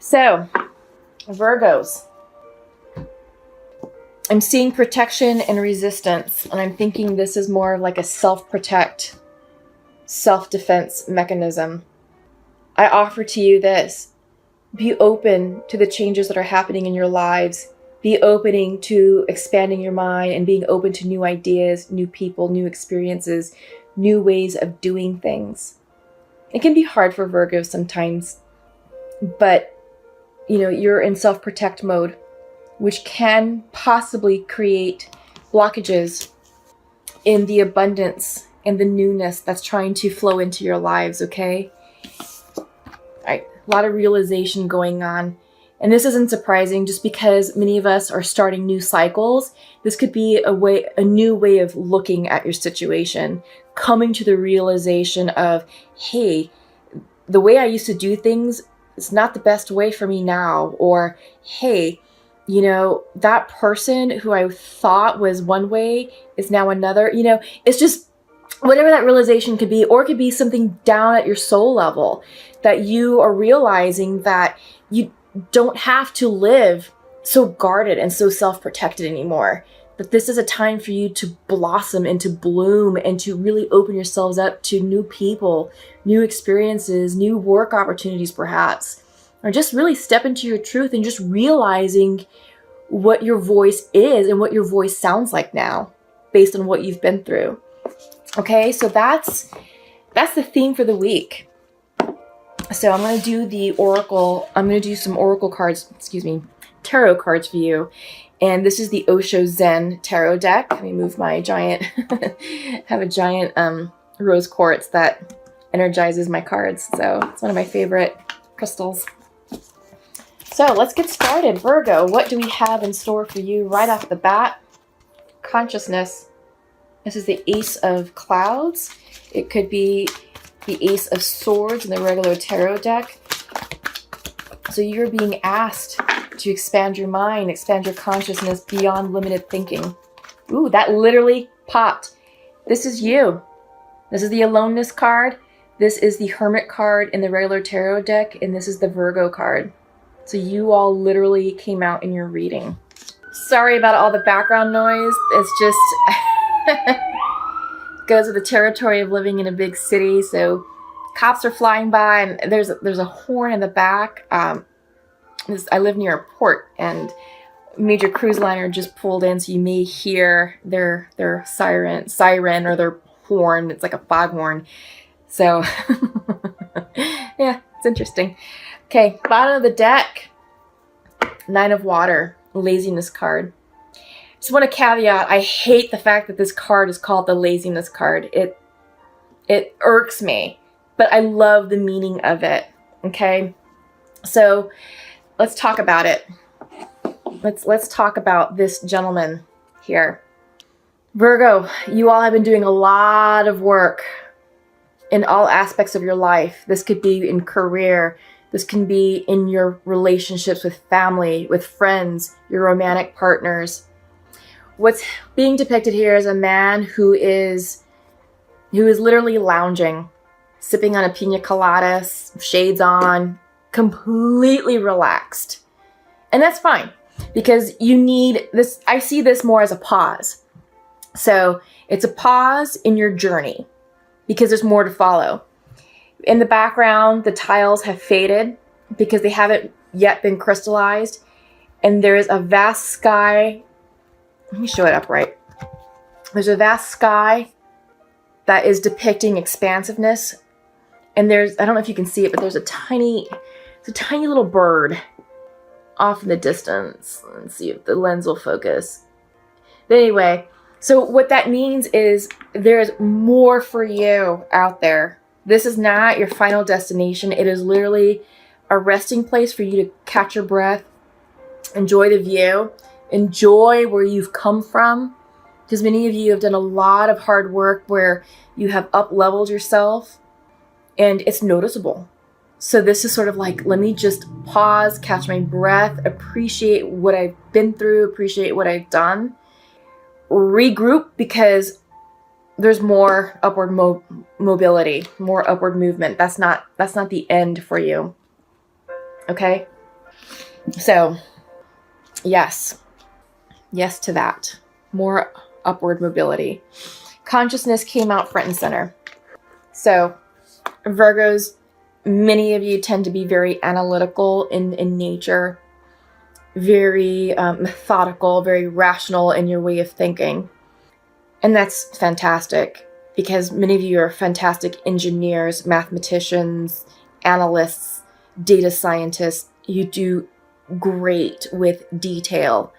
So, Virgos. I'm seeing protection and resistance, and I'm thinking this is more like a self-protect, self-defense mechanism. I offer to you this. Be open to the changes that are happening in your lives. Be opening to expanding your mind and being open to new ideas, new people, new experiences, new ways of doing things. It can be hard for Virgos sometimes, but you're in self-protect mode, which can possibly create blockages in the abundance and the newness that's trying to flow into your lives, okay? All right, a lot of realization going on. And this isn't surprising just because many of us are starting new cycles. This could be a new way of looking at your situation, coming to the realization of, hey, the way I used to do things is not the best way for me now. Or, hey, that person who I thought was one way is now another. It's just whatever that realization could be, or it could be something down at your soul level that you are realizing that you don't have to live so guarded and so self-protected anymore. That this is a time for you to blossom and to bloom and to really open yourselves up to new people, new experiences, new work opportunities perhaps. Or just really step into your truth and just realizing what your voice is and what your voice sounds like now based on what you've been through. Okay, so that's the theme for the week. So I'm going to do the oracle. I'm going to do some oracle cards, tarot cards for you. And this is the Osho Zen tarot deck. Let me move my giant, have a giant rose quartz that energizes my cards. So it's one of my favorite crystals. So let's get started. Virgo, what do we have in store for you right off the bat? Consciousness. This is the Ace of Clouds. It could be the Ace of Swords in the regular tarot deck. So you're being asked to expand your mind, expand your consciousness beyond limited thinking. Ooh, that literally popped. This is you. This is the Aloneness card. This is the Hermit card in the regular tarot deck. And this is the Virgo card. So you all literally came out in your reading. Sorry about all the background noise. It's just goes with the territory of living in a big city. So cops are flying by and there's a horn in the back. I live near a port and a major cruise liner just pulled in. So you may hear their siren or their horn. It's like a foghorn. So yeah, it's interesting. Okay, bottom of the deck, Nine of Water, Laziness card. Just want to caveat, I hate the fact that this card is called the Laziness card. It irks me, but I love the meaning of it, okay? So let's talk about it. Let's talk about this gentleman here. Virgo, you all have been doing a lot of work in all aspects of your life. This could be in career. This can be in your relationships with family, with friends, your romantic partners. What's being depicted here is a man who is literally lounging, sipping on a pina colada, shades on, completely relaxed. And that's fine because you need this. I see this more as a pause. So it's a pause in your journey because there's more to follow. In the background, the tiles have faded because they haven't yet been crystallized. And there is a vast sky. Let me show it up right. There's a vast sky that is depicting expansiveness. And I don't know if you can see it, but there's a tiny little bird off in the distance. Let's see if the lens will focus. But anyway, so what that means is there's more for you out there. This is not your final destination. It is literally a resting place for you to catch your breath, enjoy the view, enjoy where you've come from. Because many of you have done a lot of hard work where you have up-leveled yourself and it's noticeable. So this is sort of like, let me just pause, catch my breath, appreciate what I've been through, appreciate what I've done, regroup because there's more upward mobility, more upward movement. That's not the end for you. Okay? So, yes. Yes to that. More upward mobility. Consciousness came out front and center. So, Virgos, many of you tend to be very analytical in nature, very methodical, very rational in your way of thinking. And that's fantastic because many of you are fantastic engineers, mathematicians, analysts, data scientists. You do great with detail.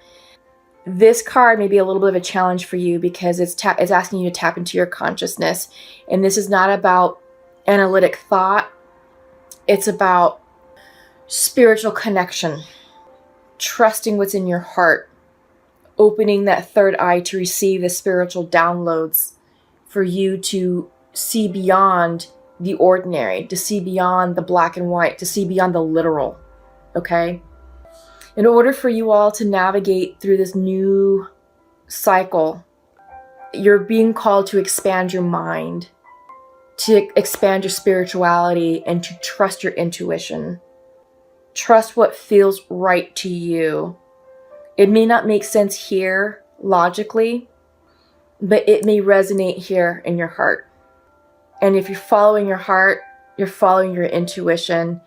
This card may be a little bit of a challenge for you because it's asking you to tap into your consciousness. And this is not about analytic thought. It's about spiritual connection, trusting what's in your heart, opening that third eye to receive the spiritual downloads for you to see beyond the ordinary, to see beyond the black and white, to see beyond the literal, okay? In order for you all to navigate through this new cycle, you're being called to expand your mind, to expand your spirituality, and to trust your intuition. Trust what feels right to you. It may not make sense here logically, but it may resonate here in your heart. And if you're following your heart, you're following your intuition,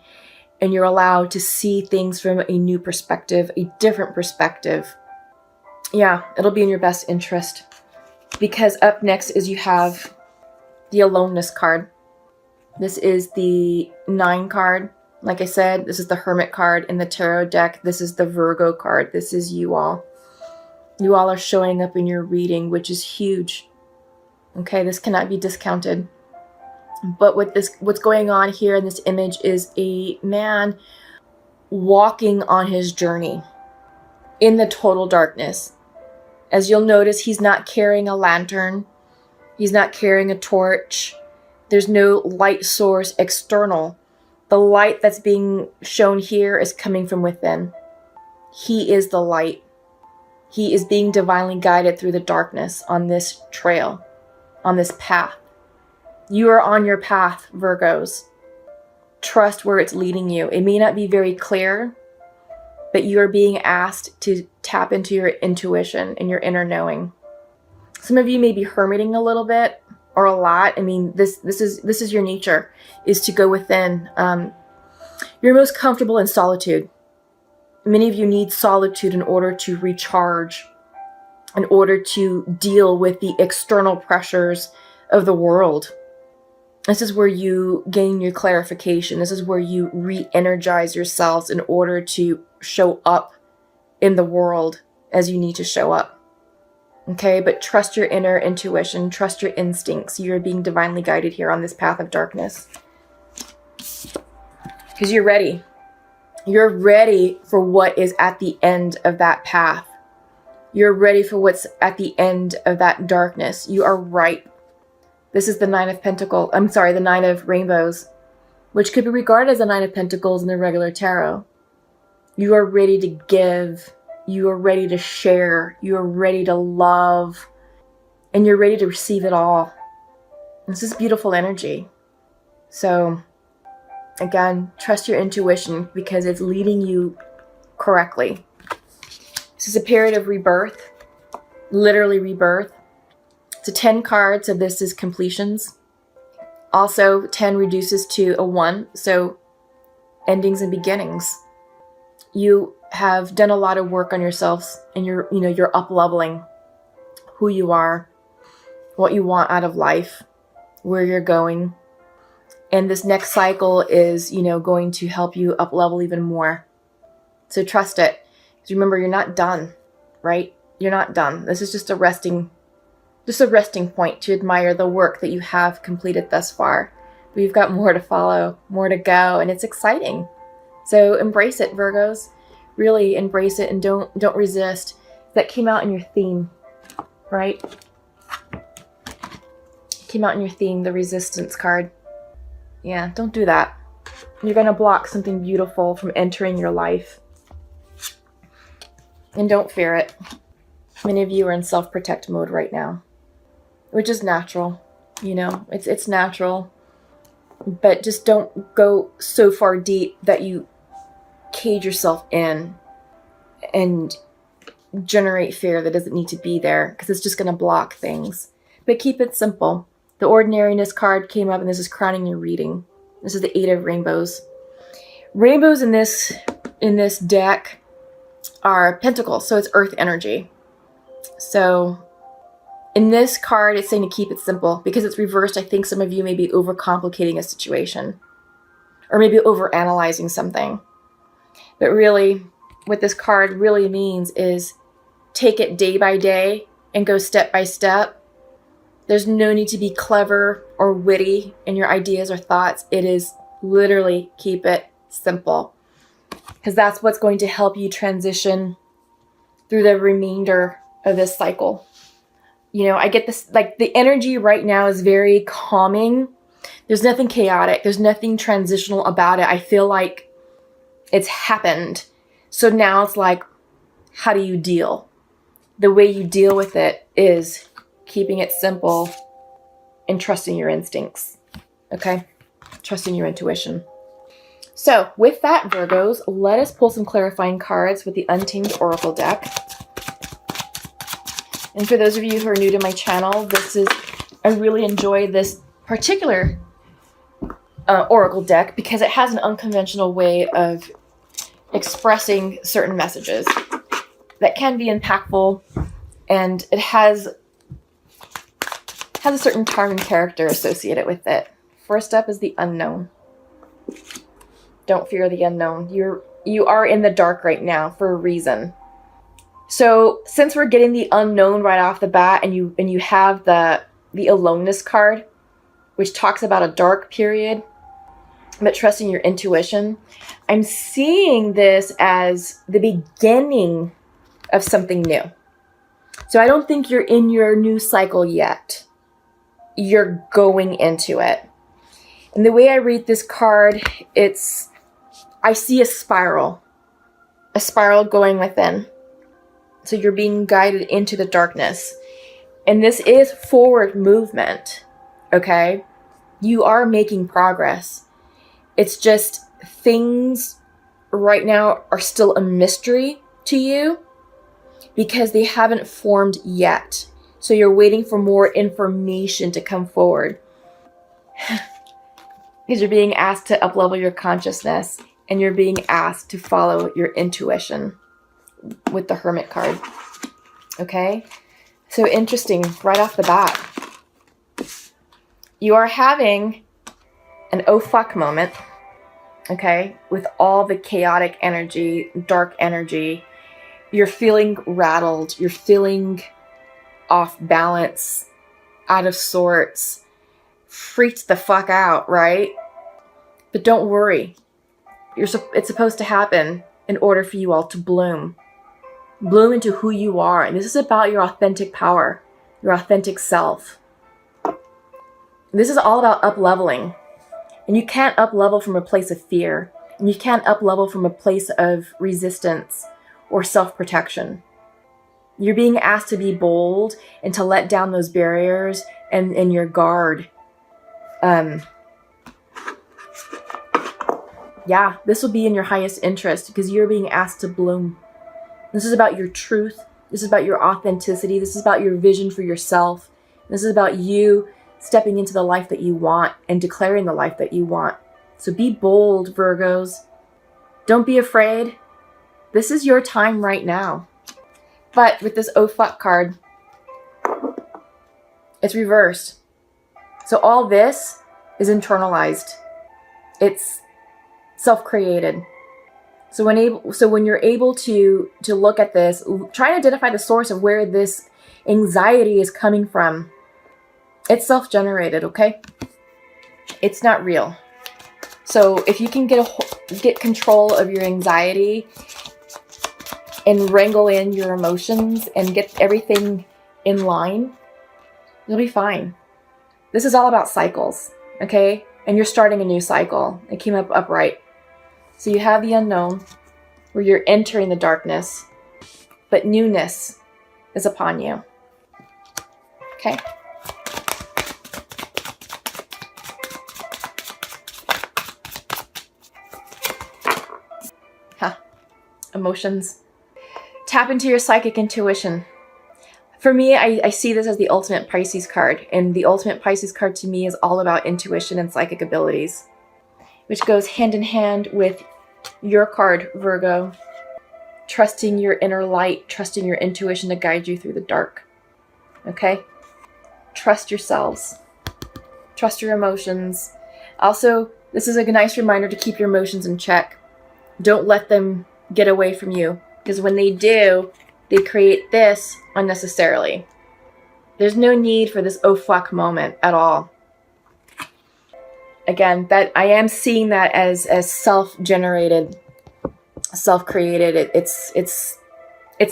and you're allowed to see things from a new perspective, a different perspective. Yeah, it'll be in your best interest. Because up next is you have the Aloneness card. This is the 9 card. Like I said, this is the Hermit card in the Tarot deck. This is the Virgo card. This is you all. You all are showing up in your reading, which is huge. Okay, this cannot be discounted. But what's going on here in this image is a man walking on his journey in the total darkness. As you'll notice, he's not carrying a lantern. He's not carrying a torch. There's no light source external. The light that's being shown here is coming from within. He is the light. He is being divinely guided through the darkness on this trail, on this path. You are on your path, Virgos. Trust where it's leading you. It may not be very clear, but you are being asked to tap into your intuition and your inner knowing. Some of you may be hermiting a little bit or a lot. I mean, this is your nature, is to go within. You're most comfortable in solitude. Many of you need solitude in order to recharge, in order to deal with the external pressures of the world. This is where you gain your clarification. This is where you re-energize yourselves in order to show up in the world as you need to show up. Okay, but trust your inner intuition, trust your instincts. You're being divinely guided here on this path of darkness. Because you're ready. You're ready for what is at the end of that path. You're ready for what's at the end of that darkness. You are ripe. This is the 9 of Pentacles. The 9 of Rainbows, which could be regarded as the 9 of Pentacles in the regular tarot. You are ready to give. You are ready to share. You are ready to love. And you're ready to receive it all. This is beautiful energy. So, again, trust your intuition because it's leading you correctly. This is a period of rebirth. Literally rebirth. So 10 cards, so this is completions. Also, 10 reduces to a 1, so endings and beginnings. You have done a lot of work on yourselves, and you're up-leveling who you are, what you want out of life, where you're going. And this next cycle is, going to help you up-level even more. So trust it. Because remember, you're not done, right? You're not done. This is just a resting point to admire the work that you have completed thus far. But you've got more to follow, more to go, and it's exciting. So embrace it, Virgos. Really embrace it and don't resist. That came out in your theme, right? Came out in your theme, the resistance card. Yeah, don't do that. You're going to block something beautiful from entering your life. And don't fear it. Many of you are in self-protect mode right now, which is natural. It's natural. But just don't go so far deep that you cage yourself in and generate fear that doesn't need to be there, because it's just going to block things. But keep it simple. The ordinariness card came up, and this is crowning your reading. This is the 8 of rainbows. Rainbows in this deck are pentacles, so it's earth energy. So in this card, it's saying to keep it simple. Because it's reversed, I think some of you may be overcomplicating a situation, or maybe overanalyzing something. But really, what this card really means is take it day by day and go step by step. There's no need to be clever or witty in your ideas or thoughts. It is literally keep it simple, because that's what's going to help you transition through the remainder of this cycle. You know, I get this, like, the energy right now is very calming. There's nothing chaotic. There's nothing transitional about it. I feel like it's happened. So now it's like, how do you deal? The way you deal with it is keeping it simple and trusting your instincts. Okay? Trusting your intuition. So with that, Virgos, let us pull some clarifying cards with the Untamed Oracle deck. And for those of you who are new to my channel, I really enjoy this particular Oracle deck because it has an unconventional way of expressing certain messages that can be impactful, and it has a certain charm and character associated with it. First up is the unknown. Don't fear the unknown. You are in the dark right now for a reason. So since we're getting the unknown right off the bat, and you have the aloneness card, which talks about a dark period, but trusting your intuition, I'm seeing this as the beginning of something new. So I don't think you're in your new cycle yet. You're going into it. And the way I read this card, I see a spiral going within. So you're being guided into the darkness. And this is forward movement, okay? You are making progress. It's just things right now are still a mystery to you because they haven't formed yet. So you're waiting for more information to come forward. Because you're being asked to uplevel your consciousness, and you're being asked to follow your intuition with the Hermit card. Okay? So interesting, right off the bat. You are having an oh fuck moment, okay? With all the chaotic energy, dark energy. You're feeling rattled. You're feeling off balance, out of sorts, freaked the fuck out, right? But don't worry. It's supposed to happen in order for you all to bloom. Bloom into who you are. And this is about your authentic power, your authentic self. This is all about up-leveling. And you can't up-level from a place of fear. And you can't up-level from a place of resistance or self-protection. You're being asked to be bold and to let down those barriers and your guard. Yeah, this will be in your highest interest because you're being asked to bloom. This is about your truth. This is about your authenticity. This is about your vision for yourself. This is about you stepping into the life that you want and declaring the life that you want. So be bold, Virgos. Don't be afraid. This is your time right now. But with this oh fuck card, it's reversed. So all this is internalized. It's self-created. So when you're able to look at this, try to identify the source of where this anxiety is coming from. It's self-generated, okay? It's not real. So if you can get control of your anxiety and wrangle in your emotions and get everything in line, you'll be fine. This is all about cycles, okay? And you're starting a new cycle. It came up upright. So you have the unknown, where you're entering the darkness, but newness is upon you. Okay? emotions. Tap into your psychic intuition. For me, I see this as the ultimate Pisces card. And the ultimate Pisces card to me is all about intuition and psychic abilities, which goes hand in hand with your card, Virgo. Trusting your inner light, trusting your intuition to guide you through the dark. Okay? Trust yourselves. Trust your emotions. Also, this is a nice reminder to keep your emotions in check. Don't let them get away from you, because when they do, they create this unnecessarily. There's no need for this oh fuck moment at all. Again, that I am seeing that as self-generated, self-created. It's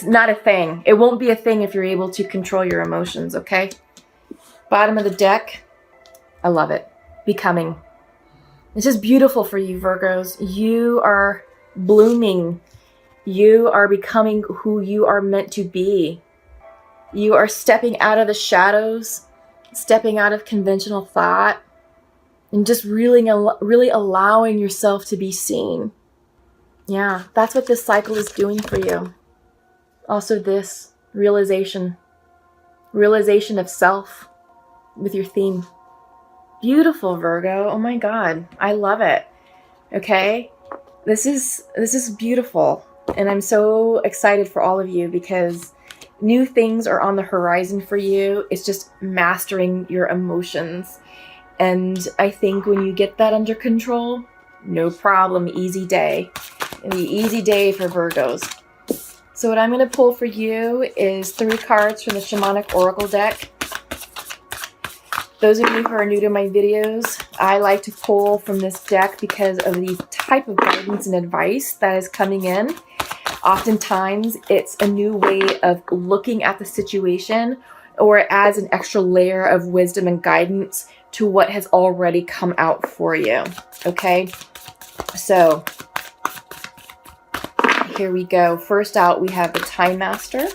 not a thing. It won't be a thing if you're able to control your emotions, okay? Bottom of the deck. I love it. Becoming. This is beautiful for you, Virgos. You are blooming. You are becoming who you are meant to be. You are stepping out of the shadows, stepping out of conventional thought, and just really allowing yourself to be seen. Yeah, that's what this cycle is doing for you. Also this realization of self with your theme. Beautiful, Virgo. Oh my God. I love it. Okay? This is beautiful. And I'm so excited for all of you because new things are on the horizon for you. It's just mastering your emotions. And I think when you get that under control, no problem, easy day. It'll be easy day for Virgos. So what I'm going to pull for you is 3 cards from the Shamanic Oracle deck. Those of you who are new to my videos, I like to pull from this deck because of the type of guidance and advice that is coming in. Oftentimes, it's a new way of looking at the situation, or it adds an extra layer of wisdom and guidance to what has already come out for you. Okay? So, here we go. First out, we have the Time Master.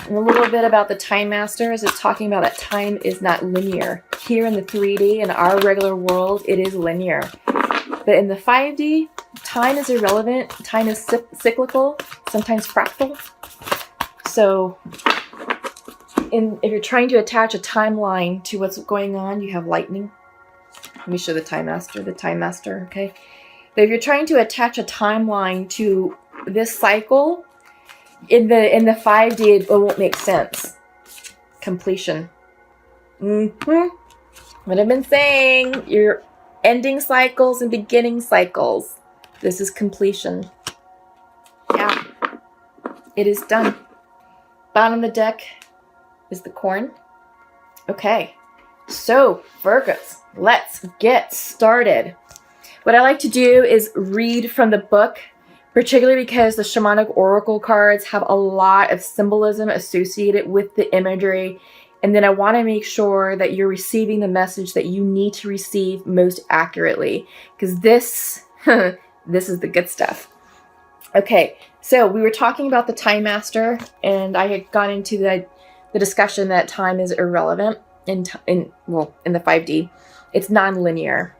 And a little bit about the Time Master is it's talking about that time is not linear. Here in the 3D, in our regular world, it is linear. But in the 5D, time is irrelevant. Time is cyclical, sometimes fractal. So if you're trying to attach a timeline to what's going on, you have lightning. Let me show the Time Master, okay? But if you're trying to attach a timeline to this cycle, in the 5D, it won't make sense. Completion. What I've been saying, you're ending cycles and beginning cycles. This is completion. Yeah. It is done. Bottom of the deck is the Corn. Okay. So, Virgos, let's get started. What I like to do is read from the book, particularly because the Shamanic Oracle cards have a lot of symbolism associated with the imagery. And then I want to make sure that you're receiving the message that you need to receive most accurately. Because this is the good stuff. Okay, so we were talking about the Time Master, and I had gone into the discussion that time is irrelevant in the 5D. It's non-linear.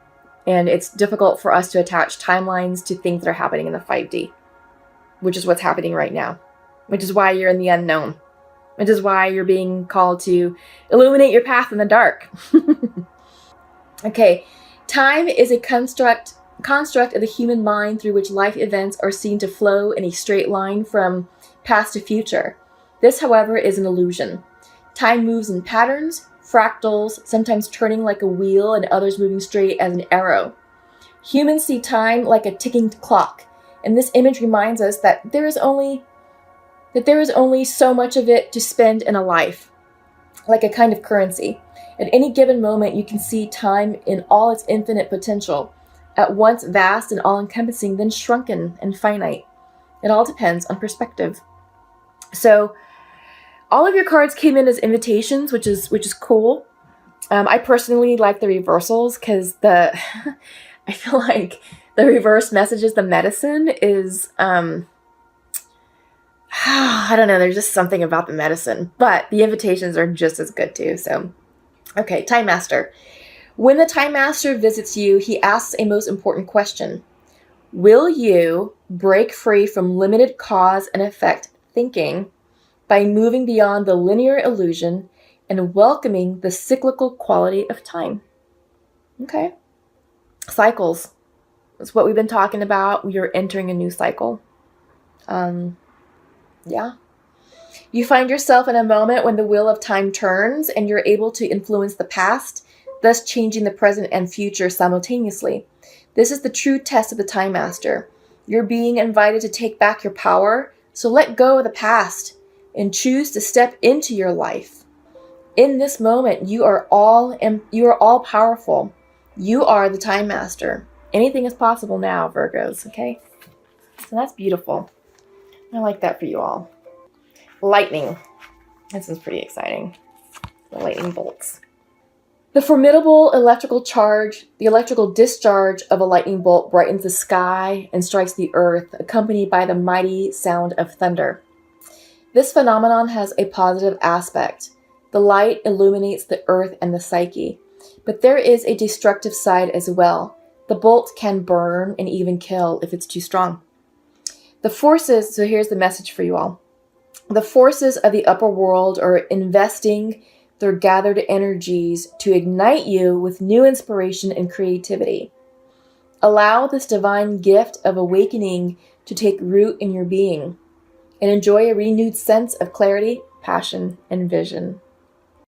And it's difficult for us to attach timelines to things that are happening in the 5D, which is what's happening right now, which is why you're in the unknown, which is why you're being called to illuminate your path in the dark. Okay, time is a construct of the human mind through which life events are seen to flow in a straight line from past to future. This, however, is an illusion. Time moves in patterns, fractals, sometimes turning like a wheel and others moving straight as an arrow. Humans see time like a ticking clock, and this image reminds us that there is only so much of it to spend in a life, like a kind of currency. At any given moment, you can see time in all its infinite potential, at once vast and all-encompassing, then shrunken and finite. It all depends on perspective. So, all of your cards came in as invitations, which is cool. I personally like the reversals because I feel like the reverse messages, the medicine is, I don't know, there's just something about the medicine, but the invitations are just as good too. So, okay, Time Master. When the Time Master visits you, he asks a most important question. Will you break free from limited cause and effect thinking by moving beyond the linear illusion and welcoming the cyclical quality of time? Okay. Cycles. That's what we've been talking about. We are entering a new cycle. Yeah. You find yourself in a moment when the wheel of time turns and you're able to influence the past, thus changing the present and future simultaneously. This is the true test of the Time Master. You're being invited to take back your power, so let go of the past and choose to step into your life. In this moment, you are all powerful. You are the Time Master. Anything is possible now, Virgos, okay? So that's beautiful. I like that for you all. Lightning. This is pretty exciting. The lightning bolts. The formidable electrical discharge of a lightning bolt brightens the sky and strikes the earth, accompanied by the mighty sound of thunder. This phenomenon has a positive aspect. The light illuminates the earth and the psyche. But there is a destructive side as well. The bolt can burn and even kill if it's too strong. So here's the message for you all. The forces of the upper world are investing their gathered energies to ignite you with new inspiration and creativity. Allow this divine gift of awakening to take root in your being and enjoy a renewed sense of clarity, passion, and vision.